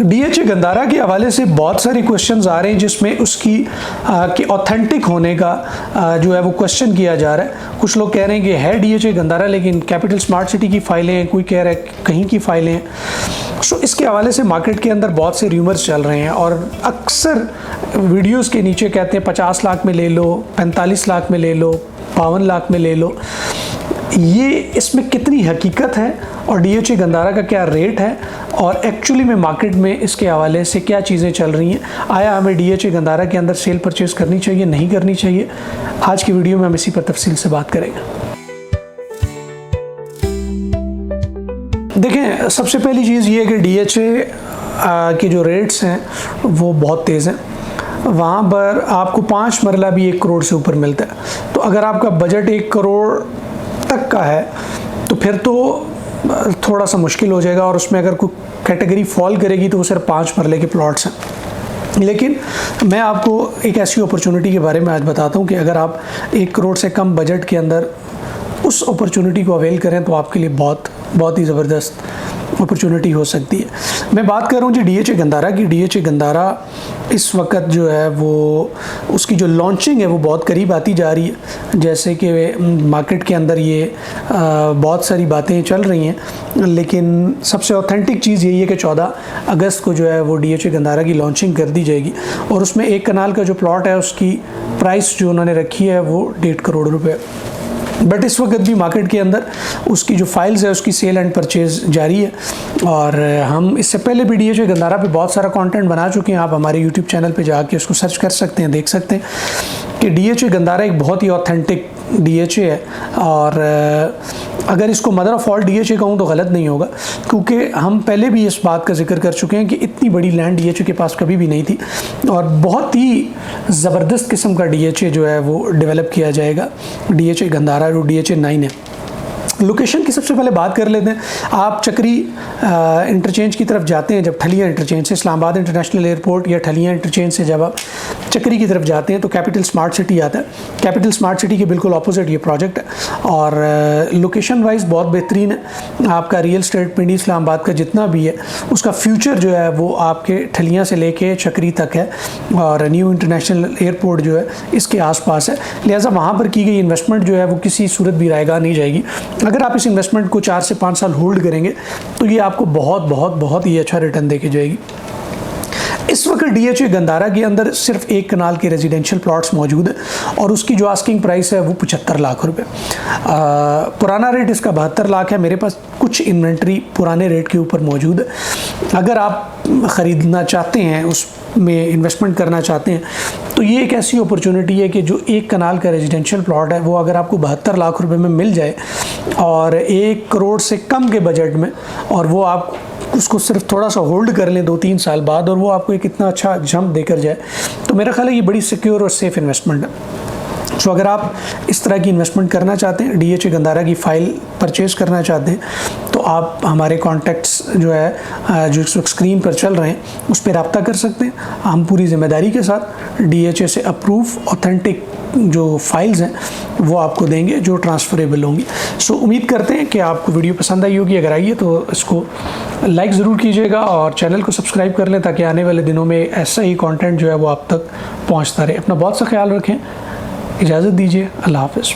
DHA Gandhara के हवाले से बहुत सारे क्वेश्चंस आ रहे हैं जिसमें उसकी कि ऑथेंटिक होने का जो है वो क्वेश्चन किया जा रहा है। कुछ लोग कह रहे हैं कि है डीएचए गंदारा लेकिन कैपिटल स्मार्ट सिटी की फाइलें हैं, कोई कह रहा है कहीं की फाइलें हैं। सो इसके हवाले से मार्केट के अंदर बहुत से र्यूमर्स चल रहे हैं और अक्सर वीडियोस के नीचे कहते हैं 50 लाख में ले लो, 45 लाख में ले लो, 52 लाख में ले लो। ये इसमें कितनी हकीकत है और डीएचए गंदारा का क्या रेट है और एक्चुअली में मार्केट में इसके हवाले से क्या चीज़ें चल रही हैं, आया हमें डीएचए गंदारा के अंदर सेल परचेज करनी चाहिए, नहीं करनी चाहिए, आज की वीडियो में हम इसी पर तफसील से बात करेंगे। देखें, सबसे पहली चीज़ ये है कि डीएचए के जो रेट्स हैं वो बहुत तेज़ हैं। वहाँ पर आपको 5 मरला भी 1 करोड़ से ऊपर मिलता है। तो अगर आपका बजट 1 करोड़ तक का है तो फिर तो थोड़ा सा मुश्किल हो जाएगा और उसमें अगर कोई कैटेगरी फॉल करेगी तो वो सिर्फ 5 मरले के प्लॉट्स हैं। लेकिन मैं आपको एक ऐसी अपॉर्चुनिटी के बारे में आज बताता हूँ कि अगर आप 1 करोड़ से कम बजट के अंदर उस अपॉर्चुनिटी को अवेल करें तो आपके लिए बहुत ही ज़बरदस्त अपॉर्चुनिटी हो सकती है। मैं बात कर रहा हूँ जी डीएचए गंदारा की। डीएचए गंदारा इस वक्त जो है वो उसकी जो लॉन्चिंग है वो बहुत करीब आती जा रही है। जैसे कि मार्केट के अंदर ये बहुत सारी बातें चल रही हैं, लेकिन सबसे ऑथेंटिक चीज़ यही है कि 14 अगस्त को जो है वो डीएचए गंदारा की लॉन्चिंग कर दी जाएगी और उसमें 1 कनाल का जो प्लॉट है उसकी प्राइस जो उन्होंने रखी है वो 1.5 करोड़ रुपये। बट इस वक्त भी मार्केट के अंदर उसकी जो फाइल्स है उसकी सेल एंड परचेज जारी है और हम इससे पहले भी डीएचए गंदारा पे बहुत सारा कंटेंट बना चुके हैं। आप हमारे यूट्यूब चैनल पे जाके उसको सर्च कर सकते हैं, देख सकते हैं कि डीएचए गंदारा एक बहुत ही ऑथेंटिक डीएचए है और अगर इसको मदर ऑफ ऑल डीएचए कहूँ तो गलत नहीं होगा, क्योंकि हम पहले भी इस बात का जिक्र कर चुके हैं कि इतनी बड़ी लैंड डीएचए के पास कभी भी नहीं थी और बहुत ही ज़बरदस्त किस्म का डीएचए जो है वो डेवलप किया जाएगा। डीएचए गंदारा जो डीएचए 9 है। लोकेशन की सबसे पहले बात कर लेते हैं। आप चक्री इंटरचेंज की तरफ जाते हैं, जब ठलिया इंटरचेंज से इस्लामाबाद इंटरनेशनल एयरपोर्ट या ठलिया इंटरचेंज से जब आप चक्री की तरफ जाते हैं तो कैपिटल स्मार्ट सिटी आता है। कैपिटल स्मार्ट सिटी के बिल्कुल ऑपोजिट ये प्रोजेक्ट है और लोकेशन वाइज बहुत बेहतरीन है। आपका रियल एस्टेट पिंडी इस्लामाबाद का जितना भी है उसका फ्यूचर जो है वो आपके ठलिया से लेके चक्री तक है और न्यू इंटरनेशनल एयरपोर्ट जो है इसके आसपास है। लिहाजा वहाँ पर की गई इन्वेस्टमेंट जो है वो किसी सूरत भी रायगा नहीं जाएगी। अगर आप इस इन्वेस्टमेंट को 4 से 5 साल होल्ड करेंगे तो ये आपको बहुत ही अच्छा रिटर्न देके जाएगी। इस वक्त डीएचए गंदारा के अंदर सिर्फ 1 कनाल के रेजिडेंशियल प्लॉट्स मौजूद है और उसकी जो आस्किंग प्राइस है वो 75 लाख रुपए। पुराना रेट इसका 72 लाख है। मेरे पास कुछ इन्वेंट्री पुराने रेट के ऊपर मौजूद है। अगर आप ख़रीदना चाहते हैं, उसमें इन्वेस्टमेंट करना चाहते हैं तो ये एक ऐसी अपॉर्चुनिटी है कि जो 1 कनाल का रेजिडेंशियल प्लॉट है वो अगर आपको 72 लाख रुपए में मिल जाए और 1 करोड़ से कम के बजट में और वो आप उसको सिर्फ थोड़ा सा होल्ड कर लें 2-3 साल बाद और वो आपको एक इतना अच्छा जंप देकर जाए तो मेरा ख्याल है ये बड़ी सिक्योर और सेफ़ इन्वेस्टमेंट है। सो अगर आप इस तरह की इन्वेस्टमेंट करना चाहते हैं, डीएचए गंदारा की फ़ाइल परचेज़ करना चाहते हैं तो आप हमारे कॉन्टैक्ट्स जो है जो इस वक्त स्क्रीन पर चल रहे हैं उस पर रब्ता कर सकते हैं। हम पूरी ज़िम्मेदारी के साथ डीएचए से अप्रूव ऑथेंटिक जो फाइल्स हैं वो आपको देंगे जो ट्रांसफरेबल होंगी। सो उम्मीद करते हैं कि आपको वीडियो पसंद आई होगी। अगर आई है तो इसको लाइक ज़रूर कीजिएगा और चैनल को सब्सक्राइब कर लें ताकि आने वाले दिनों में ऐसा ही कंटेंट जो है वो आप तक पहुंचता रहे। अपना बहुत सा ख्याल रखें। इजाज़त दीजिए। अल्लाह हाफ़िज़।